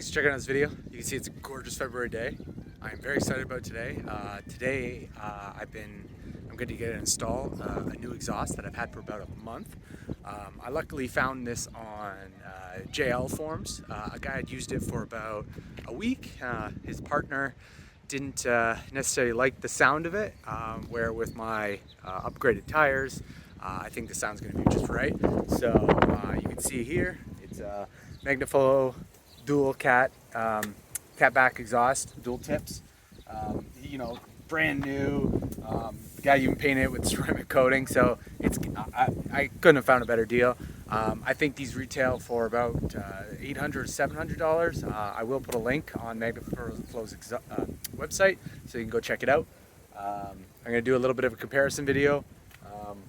Thanks for checking out this video. You can see it's a gorgeous February day. I'm very excited about today. I'm going to get and install a new exhaust that I've had for about a month. I luckily found this on JL forums. A guy had used it for about a week. His partner didn't necessarily like the sound of it, where with my upgraded tires, I think the sound's going to be just right. So you can see here, it's a MagnaFlow dual cat back exhaust, dual tips. Brand new. The guy even painted it with ceramic coating, so I couldn't have found a better deal. I think these retail for about $800 to $700. I will put a link on MagnaFlow's website, so you can go check it out. I'm going to do a little bit of a comparison video.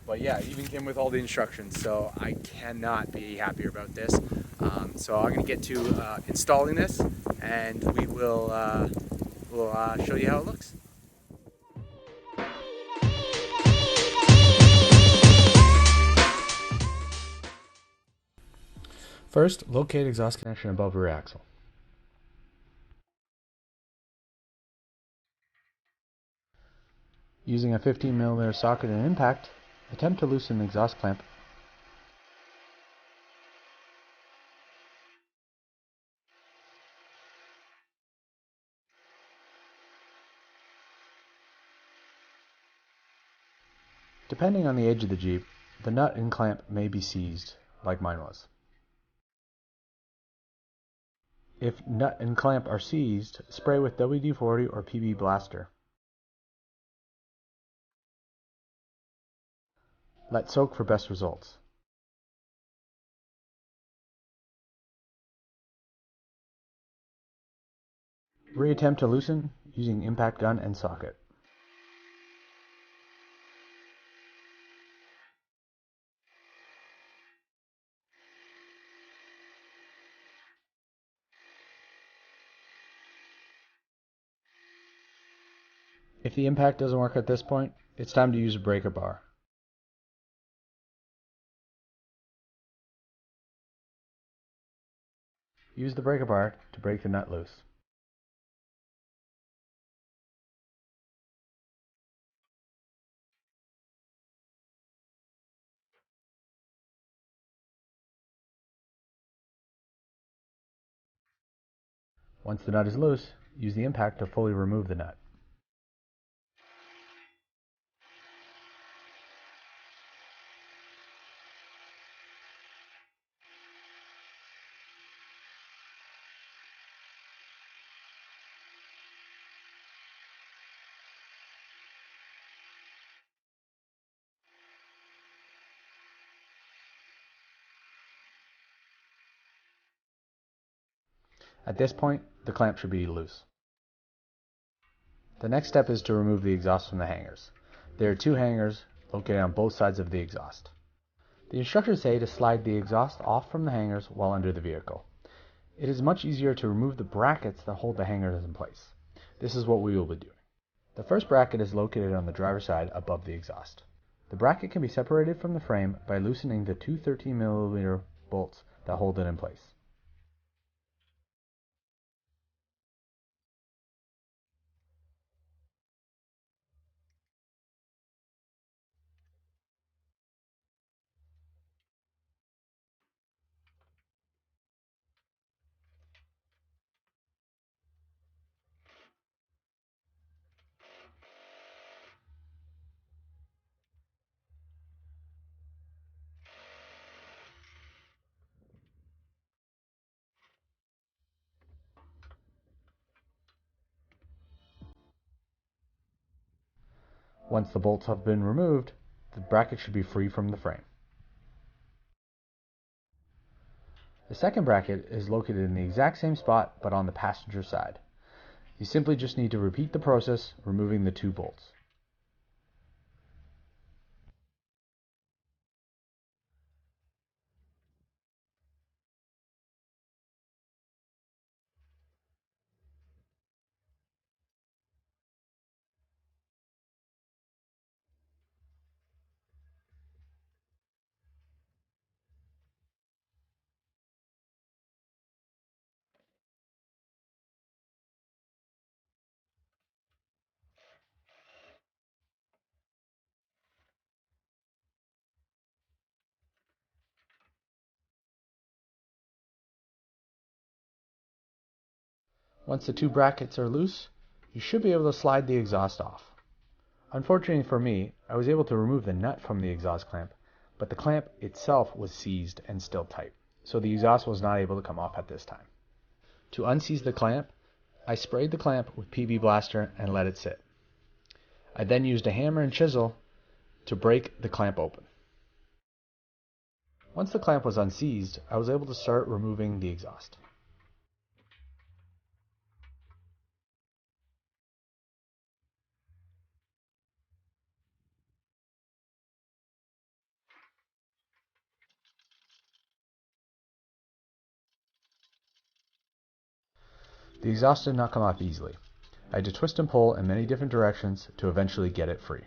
But yeah, it even came with all the instructions, so I cannot be happier about this. So I'm going to get to installing this, and we'll show you how it looks. First, locate exhaust connection above rear axle. Using a 15mm socket and impact, attempt to loosen the exhaust clamp. Depending on the age of the Jeep, the nut and clamp may be seized, like mine was. If nut and clamp are seized, spray with WD-40 or PB Blaster. Let soak for best results. Reattempt to loosen using impact gun and socket. If the impact doesn't work at this point, it's time to use a breaker bar. Use the breaker bar to break the nut loose. Once the nut is loose, use the impact to fully remove the nut. At this point, the clamp should be loose. The next step is to remove the exhaust from the hangers. There are two hangers located on both sides of the exhaust. The instructions say to slide the exhaust off from the hangers while under the vehicle. It is much easier to remove the brackets that hold the hangers in place. This is what we will be doing. The first bracket is located on the driver's side above the exhaust. The bracket can be separated from the frame by loosening the two 13mm bolts that hold it in place. Once the bolts have been removed, the bracket should be free from the frame. The second bracket is located in the exact same spot but on the passenger side. You simply just need to repeat the process, removing the two bolts. Once the two brackets are loose, you should be able to slide the exhaust off. Unfortunately for me, I was able to remove the nut from the exhaust clamp, but the clamp itself was seized and still tight, so the exhaust was not able to come off at this time. To unseize the clamp, I sprayed the clamp with PB Blaster and let it sit. I then used a hammer and chisel to break the clamp open. Once the clamp was unseized, I was able to start removing the exhaust. The exhaust did not come off easily. I had to twist and pull in many different directions to eventually get it free.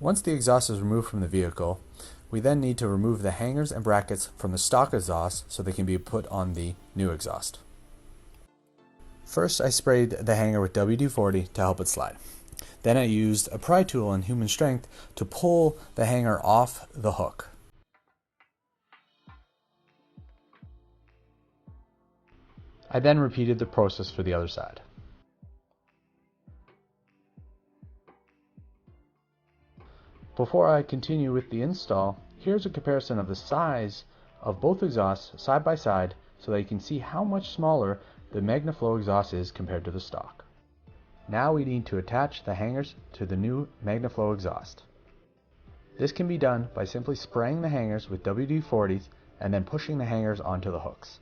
Once the exhaust is removed from the vehicle, we then need to remove the hangers and brackets from the stock exhaust so they can be put on the new exhaust. First, I sprayed the hanger with WD-40 to help it slide. Then I used a pry tool and human strength to pull the hanger off the hook. I then repeated the process for the other side. Before I continue with the install, here's a comparison of the size of both exhausts side by side so that you can see how much smaller the MagnaFlow exhaust is compared to the stock. Now we need to attach the hangers to the new MagnaFlow exhaust. This can be done by simply spraying the hangers with WD-40s and then pushing the hangers onto the hooks.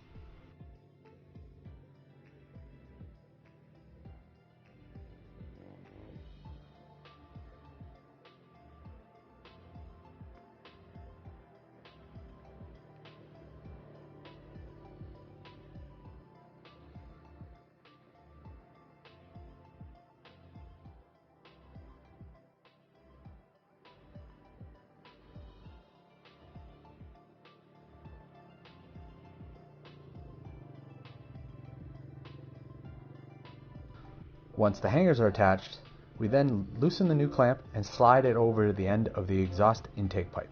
Once the hangers are attached, we then loosen the new clamp and slide it over the end of the exhaust intake pipe.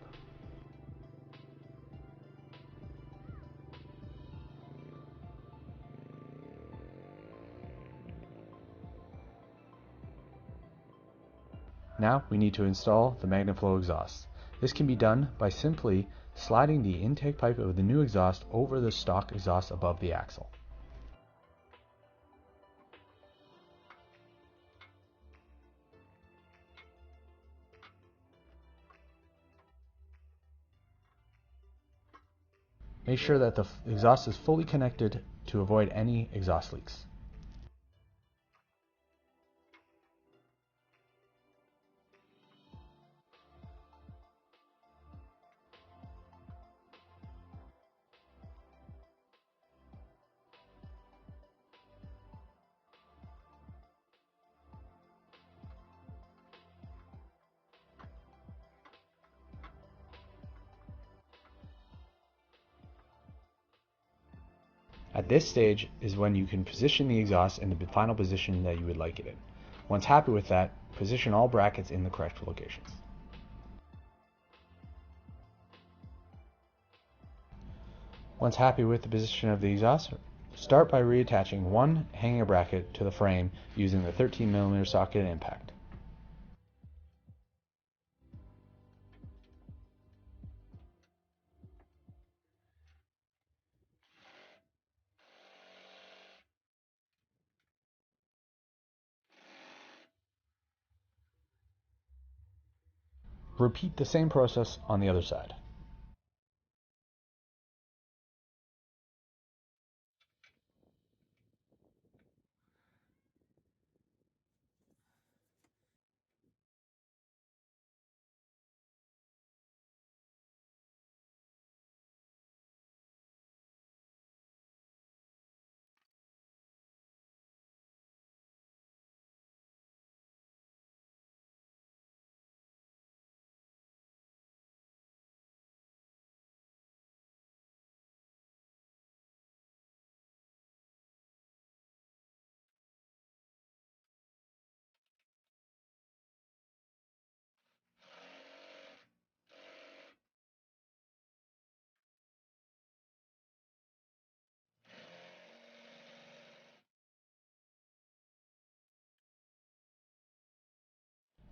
Now we need to install the MagnaFlow exhaust. This can be done by simply sliding the intake pipe of the new exhaust over the stock exhaust above the axle. Make sure that the exhaust is fully connected to avoid any exhaust leaks. At this stage is when you can position the exhaust in the final position that you would like it in. Once happy with that, position all brackets in the correct locations. Once happy with the position of the exhaust, start by reattaching one hanger bracket to the frame using the 13mm socket impact. Repeat the same process on the other side.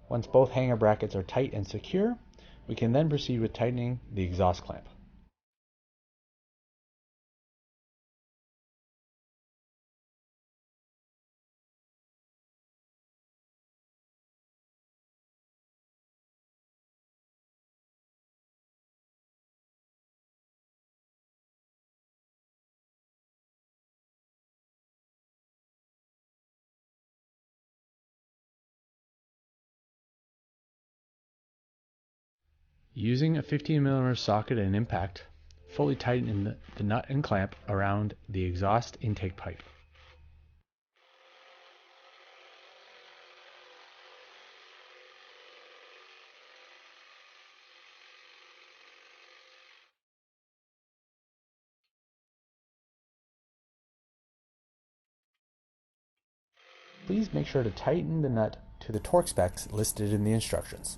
Once both hanger brackets are tight and secure, we can then proceed with tightening the exhaust clamp. Using a 15mm socket and impact, fully tighten the nut and clamp around the exhaust intake pipe. Please make sure to tighten the nut to the torque specs listed in the instructions.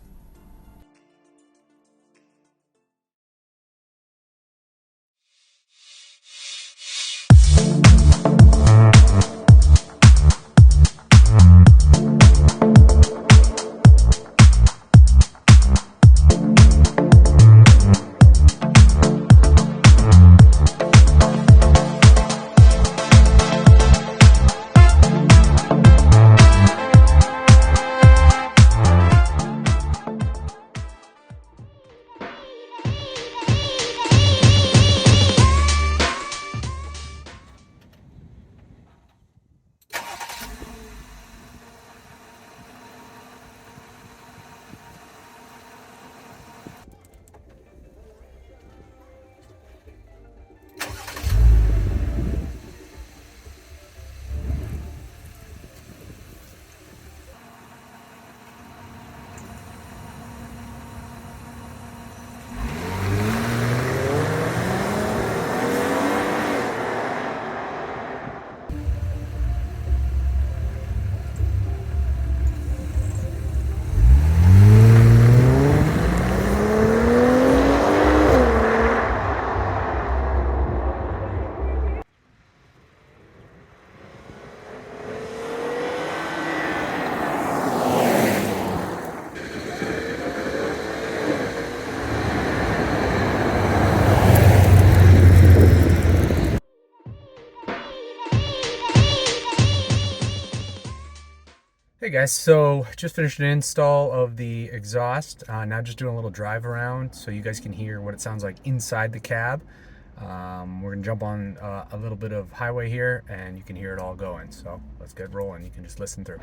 Hey guys, so just finished an install of the exhaust. Now just doing a little drive around so you guys can hear what it sounds like inside the cab. We're gonna jump on a little bit of highway here and you can hear it all going. So let's get rolling. You can just listen through.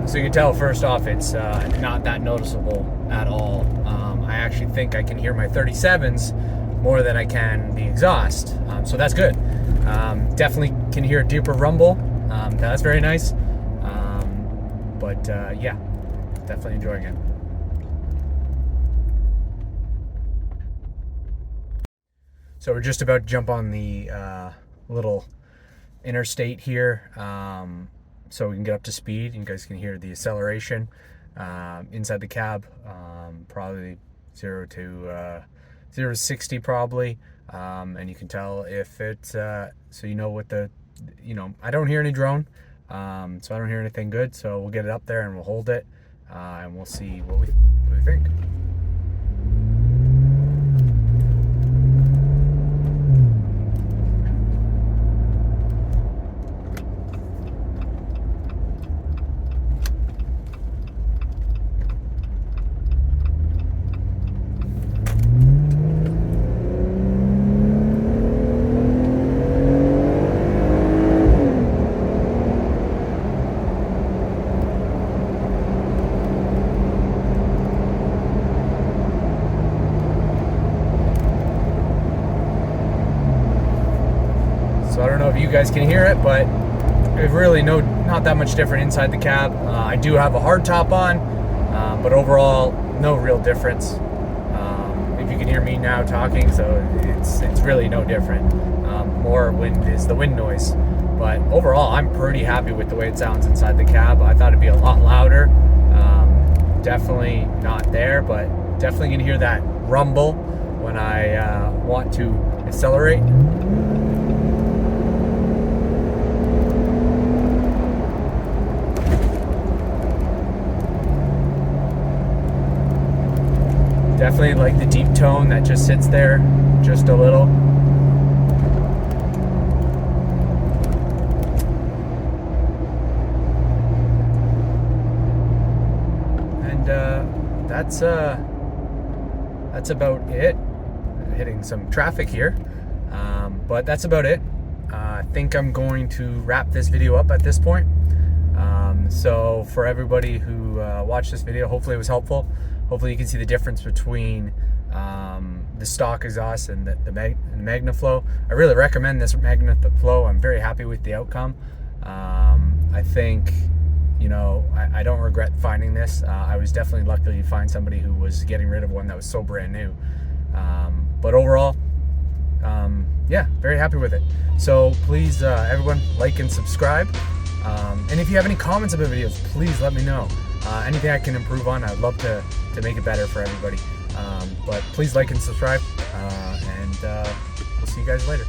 So you can tell first off it's not that noticeable at all. I actually think I can hear my 37s more than I can the exhaust, so that's good. Definitely can hear a deeper rumble. That's very nice, but yeah, definitely enjoying it. So we're just about to jump on the little interstate here, so we can get up to speed. You guys can hear the acceleration inside the cab, probably 0 to 60 probably. and you can tell if it's so you know what the, I don't hear any drone, so I don't hear anything good. So we'll get it up there and we'll hold it, and we'll see what we think. So I don't know if you guys can hear it, but really not that much different inside the cab. I do have a hard top on, but overall no real difference. If you can hear me now talking, so it's really no different. More wind is the wind noise, but overall I'm pretty happy with the way it sounds inside the cab. I thought it'd be a lot louder. Definitely not there, but definitely can hear that rumble when I want to accelerate. Definitely like the deep tone that just sits there just a little. And that's about it. Hitting some traffic here, but that's about it. I think I'm going to wrap this video up at this point. So for everybody who watched this video, hopefully it was helpful. Hopefully you can see the difference between the stock exhaust and the MagnaFlow. I really recommend this MagnaFlow. I'm very happy with the outcome. I think, I don't regret finding this. I was definitely lucky to find somebody who was getting rid of one that was so brand new. But overall, yeah, very happy with it. So please, everyone, like and subscribe. And if you have any comments about videos, please let me know. Anything I can improve on, I'd love to make it better for everybody. But please like and subscribe, and we'll see you guys later.